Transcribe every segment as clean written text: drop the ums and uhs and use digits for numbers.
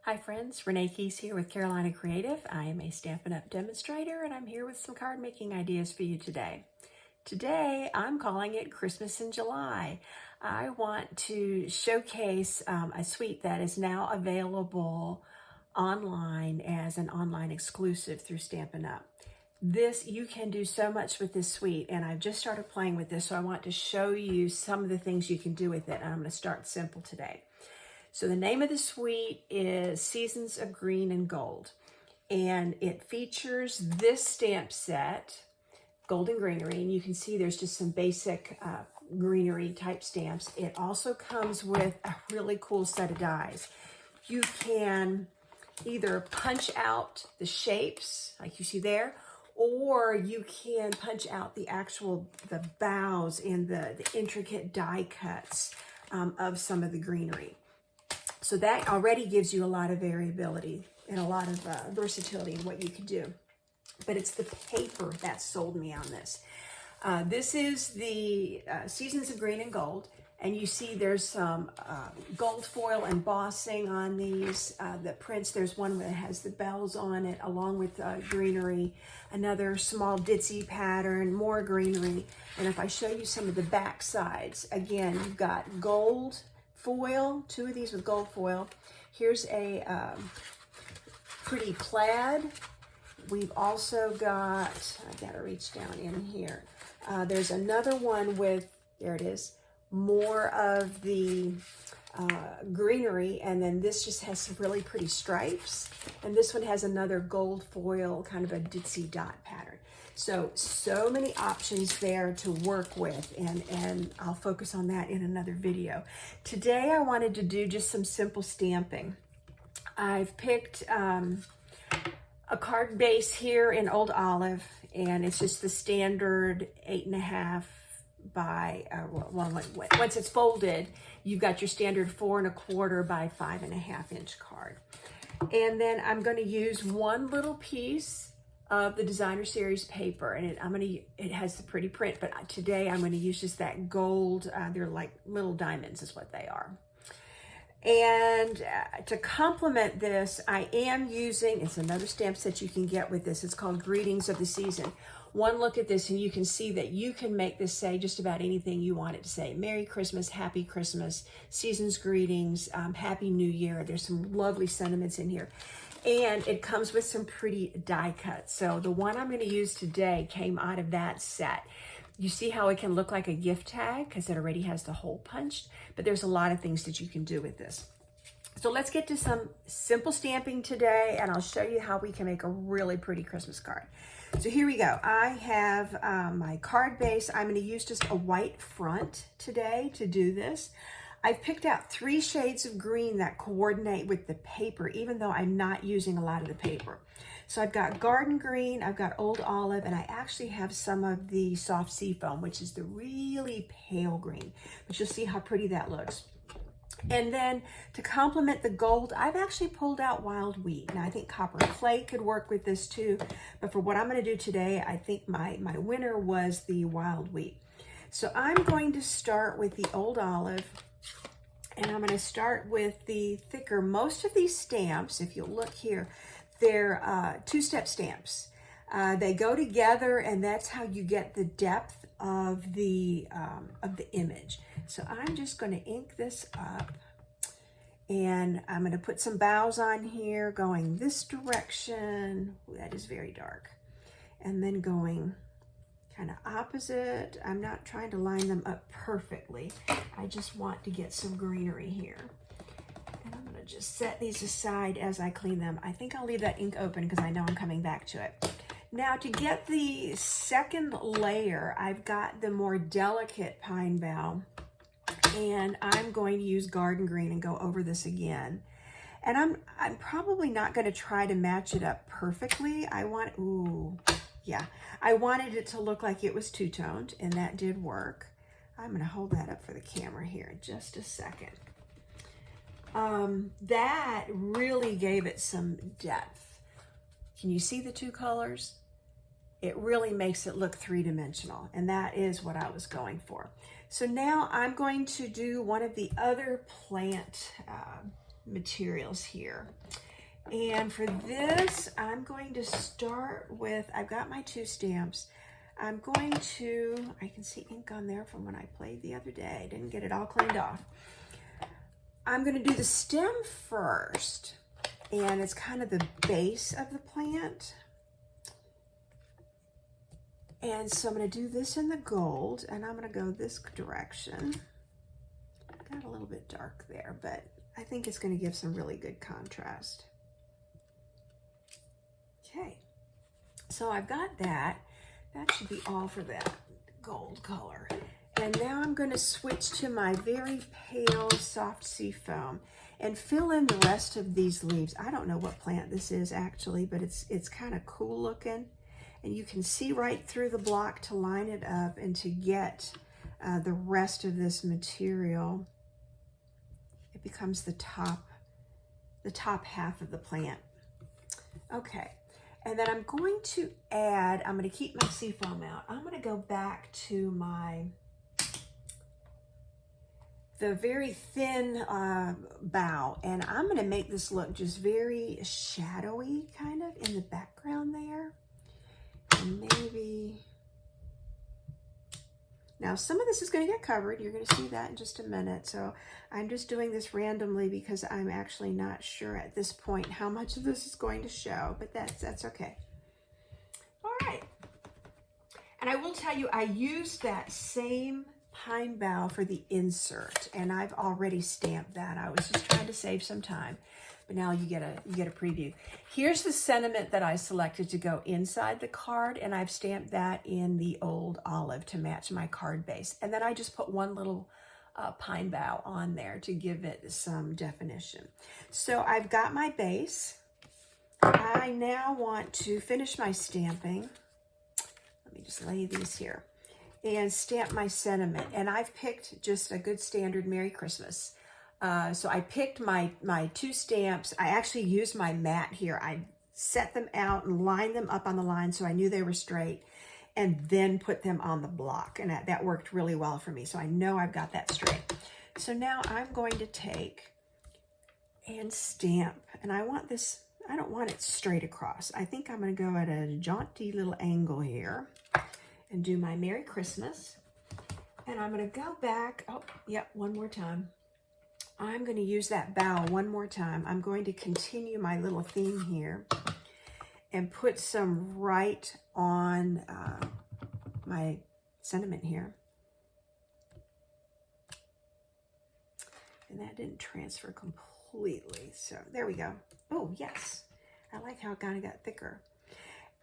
Hi friends, Renee Keys here with Carolina Creative. I am a Stampin' Up! Demonstrator and I'm here with some card making ideas for you today. Today I'm calling it Christmas in July. I want to showcase a suite that is now available online as an online exclusive through Stampin' Up! You can do so much with this suite, and I've just started playing with this, so I want to show you some of the things you can do with it, and I'm going to start simple today. So the name of the suite is Seasons of Green and Gold, and it features this stamp set, Golden Greenery, and you can see there's just some basic greenery type stamps. It also comes with a really cool set of dies. You can either punch out the shapes like you see there, or you can punch out the boughs and the intricate die cuts of some of the greenery. So that already gives you a lot of variability and a lot of versatility in what you can do. But it's the paper that sold me on this. This is the Seasons of Green and Gold, and you see there's some gold foil embossing on these. The prints, there's one that has the bells on it along with greenery, another small ditzy pattern, more greenery. And if I show you some of the back sides, again, you've got gold foil, two of these with gold foil. Here's a pretty plaid. We've also got, I gotta reach down in here. There's another one with, there it is, more of the greenery, and then this just has some really pretty stripes. And this one has another gold foil, kind of a ditzy dot pattern. So many options there to work with, and I'll focus on that in another video. Today I wanted to do just some simple stamping. I've picked a card base here in Old Olive, and it's just the standard 8.5 by, once it's folded, you've got your standard 4 1/4 by 5.5 inch card. And then I'm going to use one little piece of the Designer Series paper, and it has the pretty print, but today I'm going to use just that gold. They're like little diamonds is what they are. And to complement this, I am using, it's another stamp set you can get with this. It's called Greetings of the Season. One look at this and you can see that you can make this say just about anything you want it to say. Merry Christmas, Happy Christmas, Season's Greetings, Happy New Year. There's some lovely sentiments in here. And it comes with some pretty die cuts. So the one I'm going to use today came out of that set. You see how it can look like a gift tag because it already has the hole punched, but there's a lot of things that you can do with this. So let's get to some simple stamping today, and I'll show you how we can make a really pretty Christmas card. So here we go. I have my card base. I'm going to use just a white front today to do this. I've picked out 3 shades of green that coordinate with the paper, even though I'm not using a lot of the paper. So I've got Garden Green, I've got Old Olive, and I actually have some of the Soft Seafoam, which is the really pale green. But you'll see how pretty that looks. And then to complement the gold, I've actually pulled out Wild Wheat. Now I think Copper Clay could work with this too, but for what I'm going to do today, I think my winner was the Wild Wheat. So I'm going to start with the Old Olive, and I'm going to start with the thicker. Most of these stamps, if you'll look here, they're two-step stamps. They go together, and that's how you get the depth of the image. So I'm just going to ink this up, and I'm going to put some bows on here going this direction. Ooh, that is very dark. And then going kind of opposite. I'm not trying to line them up perfectly. I just want to get some greenery here. And I'm going to just set these aside as I clean them. I think I'll leave that ink open because I know I'm coming back to it. Now to get the second layer, I've got the more delicate pine bough, and I'm going to use Garden Green and go over this again. And I'm probably not going to try to match it up perfectly. I wanted it to look like it was two-toned, and that did work. I'm going to hold that up for the camera here in just a second. That really gave it some depth. Can you see the two colors? It really makes it look three-dimensional, and that is what I was going for. So now I'm going to do one of the other plant materials here. And for this, I'm going to start with, I've got my 2 stamps. I'm going to, I can see ink on there from when I played the other day. Didn't get it all cleaned off. I'm going to do the stem first, and it's kind of the base of the plant. And so I'm going to do this in the gold, and I'm going to go this direction. Got a little bit dark there, but I think it's going to give some really good contrast. Okay, so I've got that. That should be all for that gold color. And now I'm going to switch to my very pale soft sea foam and fill in the rest of these leaves. I don't know what plant this is actually, but it's kind of cool looking. And you can see right through the block to line it up and to get the rest of this material. It becomes the top half of the plant. Okay. And then I'm going to add, I'm going to keep my sea foam out. I'm going to go back to the very thin bough, and I'm going to make this look just very shadowy kind of in the background there. And maybe, now some of this is going to get covered. You're going to see that in just a minute. So I'm just doing this randomly because I'm actually not sure at this point how much of this is going to show, but that's okay. All right. And I will tell you, I used that same pine bough for the insert, and I've already stamped that. I was just trying to save some time, but now you get a preview. Here's the sentiment that I selected to go inside the card, and I've stamped that in the old olive to match my card base. And then I just put one little pine bough on there to give it some definition. So I've got my base. I now want to finish my stamping. Let me just lay these here and stamp my sentiment. And I've picked just a good standard Merry Christmas. So I picked my 2 stamps. I actually used my mat here. I set them out and lined them up on the line so I knew they were straight, and then put them on the block. And that worked really well for me. So I know I've got that straight. So now I'm going to take and stamp. And I want this, I don't want it straight across. I think I'm going to go at a jaunty little angle here and do my Merry Christmas. And I'm going to go back, oh, yep, one more time. I'm going to use that bow one more time. I'm going to continue my little theme here and put some right on my sentiment here. And that didn't transfer completely. So there we go. Oh, yes. I like how it kind of got thicker.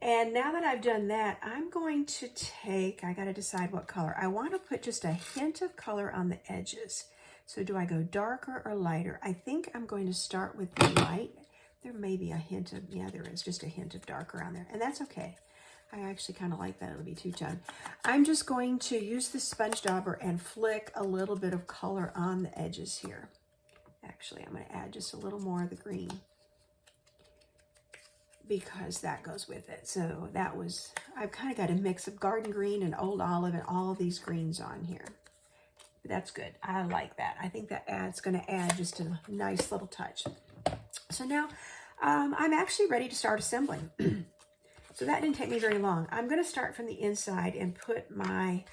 And now that I've done that, I'm going to take, I got to decide what color. I want to put just a hint of color on the edges. So do I go darker or lighter? I think I'm going to start with the light. There may be a hint of, yeah, there is just a hint of darker on there. And that's okay. I actually kind of like that. It'll be two-tone. I'm just going to use the sponge dauber and flick a little bit of color on the edges here. Actually, I'm going to add just a little more of the green because that goes with it. So that was, I've kind of got a mix of garden green and old olive and all of these greens on here. That's good. I like that. I think that it's going to add just a nice little touch. So now I'm actually ready to start assembling. So that didn't take me very long. I'm going to start from the inside and put my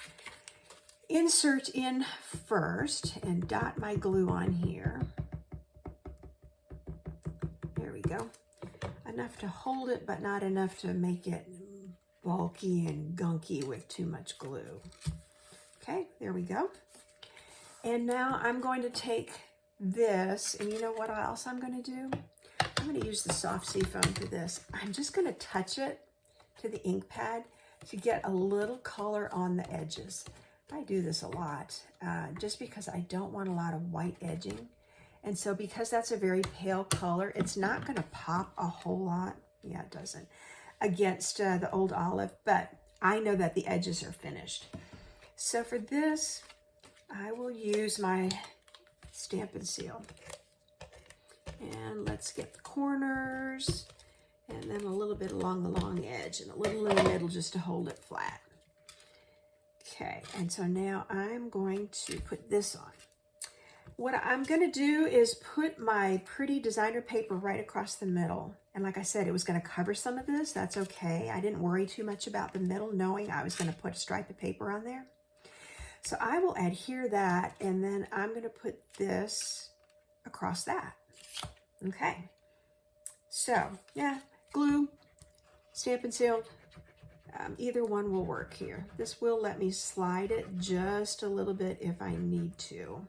insert in first and dot my glue on here. There we go. Enough to hold it, but not enough to make it bulky and gunky with too much glue. Okay, there we go. And now I'm going to take this, and you know what else I'm going to do? I'm going to use the soft seafoam for this. I'm just going to touch it to the ink pad to get a little color on the edges. I do this a lot just because I don't want a lot of white edging. And so because that's a very pale color, it's not going to pop a whole lot. Yeah, it doesn't. Against the old olive, but I know that the edges are finished. So for this, I will use my Stamp and Seal. And let's get the corners and then a little bit along the long edge and a little in the middle just to hold it flat. Okay, and so now I'm going to put this on. What I'm going to do is put my pretty designer paper right across the middle. And like I said, it was going to cover some of this. That's okay. I didn't worry too much about the middle, knowing I was going to put a stripe of paper on there. So I will adhere that, and then I'm going to put this across that. Okay. So, yeah, glue, Stampin' Seal, either one will work here. This will let me slide it just a little bit if I need to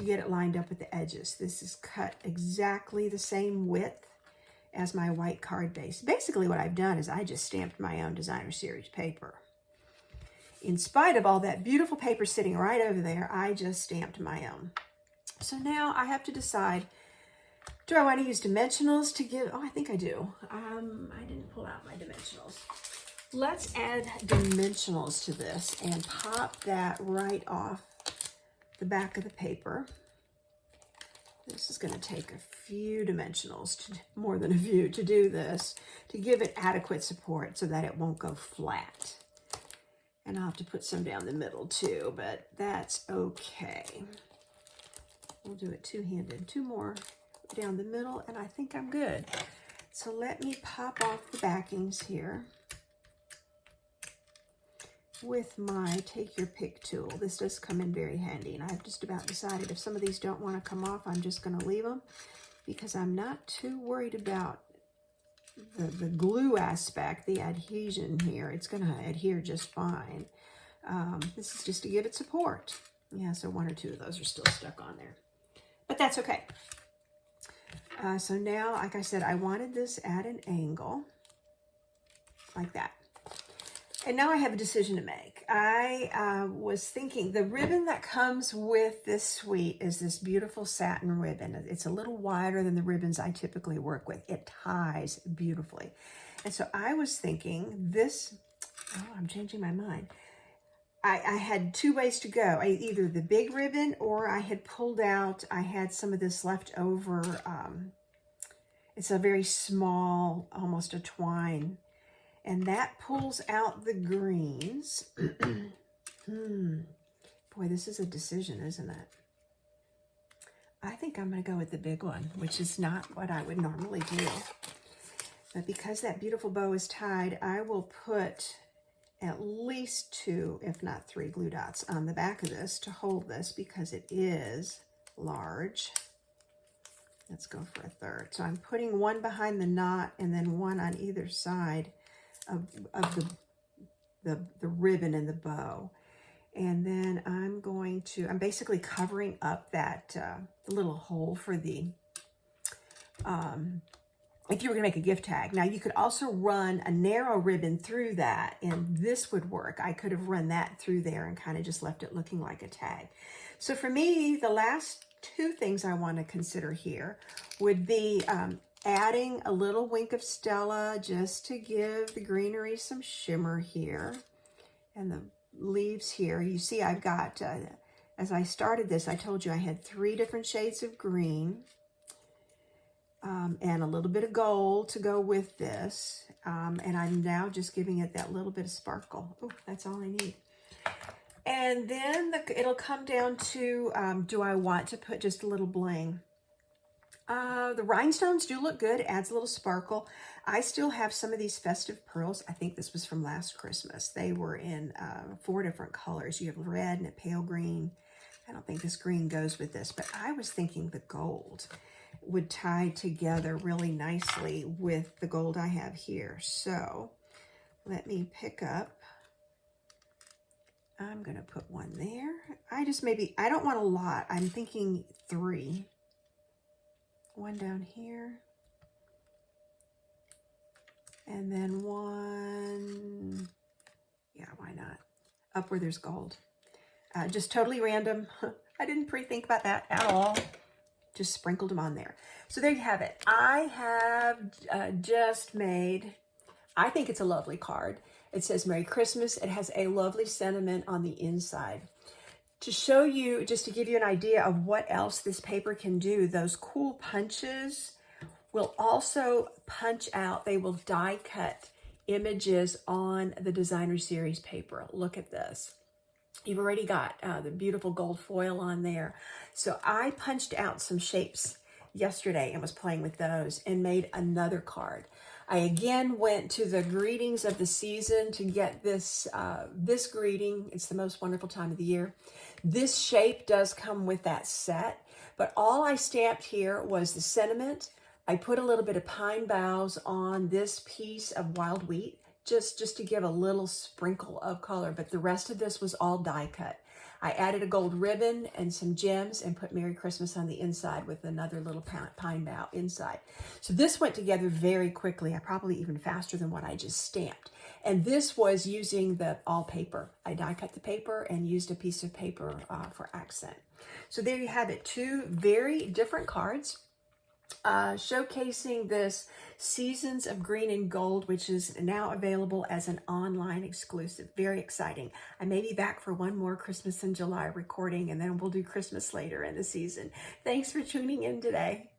get it lined up with the edges. This is cut exactly the same width as my white card base. Basically what I've done is I just stamped my own designer series paper. In spite of all that beautiful paper sitting right over there, I just stamped my own. So now I have to decide, do I want to use dimensionals to give, oh, I think I do. I didn't pull out my dimensionals. Let's add dimensionals to this and pop that right off the back of the paper. This is going to take a few dimensionals, more than a few, to do this, to give it adequate support so that it won't go flat. And I'll have to put some down the middle too, but that's okay. We'll do it two-handed. Two more down the middle, and I think I'm good. So let me pop off the backings here with my take your pick tool. This does come in very handy, and I've just about decided if some of these don't want to come off, I'm just going to leave them because I'm not too worried about the glue aspect, the adhesion here. It's going to adhere just fine. This is just to give it support. Yeah, so one or two of those are still stuck on there, but that's okay. So now, like I said, I wanted this at an angle like that. And now I have a decision to make. I was thinking the ribbon that comes with this suite is this beautiful satin ribbon. It's a little wider than the ribbons I typically work with. It ties beautifully. And so I was thinking this, oh, I'm changing my mind. I had two ways to go. Either the big ribbon, or I had pulled out, I had some of this left over. It's a very small, almost a twine. And that pulls out the greens. Boy, this is a decision, isn't it? I think I'm going to go with the big one, which is not what I would normally do. But because that beautiful bow is tied, I will put at least 2, if not 3 glue dots on the back of this to hold this because it is large. Let's go for a third. So I'm putting one behind the knot and then one on either side of the ribbon and the bow. And then I'm basically covering up that little hole for the, if you were gonna make a gift tag. Now you could also run a narrow ribbon through that and this would work. I could have run that through there and kind of just left it looking like a tag. So for me, the last 2 things I want to consider here would be adding a little wink of Stella just to give the greenery some shimmer here. And the leaves here, you see I've got, as I started this, I told you I had 3 different shades of green and a little bit of gold to go with this. And I'm now just giving it that little bit of sparkle. Oh, that's all I need. And then it'll come down to, do I want to put just a little bling? The rhinestones do look good. It adds a little sparkle. I still have some of these festive pearls. I think this was from last Christmas. They were in 4 different colors. You have red and a pale green. I don't think this green goes with this, but I was thinking the gold would tie together really nicely with the gold I have here. So let me pick up. I'm going to put one there. I don't want a lot. I'm thinking 3. One down here. And then one, yeah, why not? Up where there's gold. Just totally random. I didn't pre-think about that at all. Just sprinkled them on there. So there you have it. I have just made, I think it's a lovely card. It says Merry Christmas. It has a lovely sentiment on the inside. To show you, just to give you an idea of what else this paper can do, those cool punches will also punch out. They will die cut images on the designer series paper. Look at this. You've already got the beautiful gold foil on there. So I punched out some shapes yesterday and was playing with those and made another card. I again went to the greetings of the season to get this this greeting. It's the most wonderful time of the year. This shape does come with that set, but all I stamped here was the sentiment. I put a little bit of pine boughs on this piece of wild wheat, just to give a little sprinkle of color, but the rest of this was all die cut. I added a gold ribbon and some gems and put Merry Christmas on the inside with another little pine bough inside. So this went together very quickly, probably even faster than what I just stamped. And this was using the all paper. I die cut the paper and used a piece of paper for accent. So there you have it, two very different cards. Showcasing this Seasons of Green and Gold, which is now available as an online exclusive. Very exciting. I may be back for one more Christmas in July recording, and then we'll do Christmas later in the season. Thanks for tuning in today.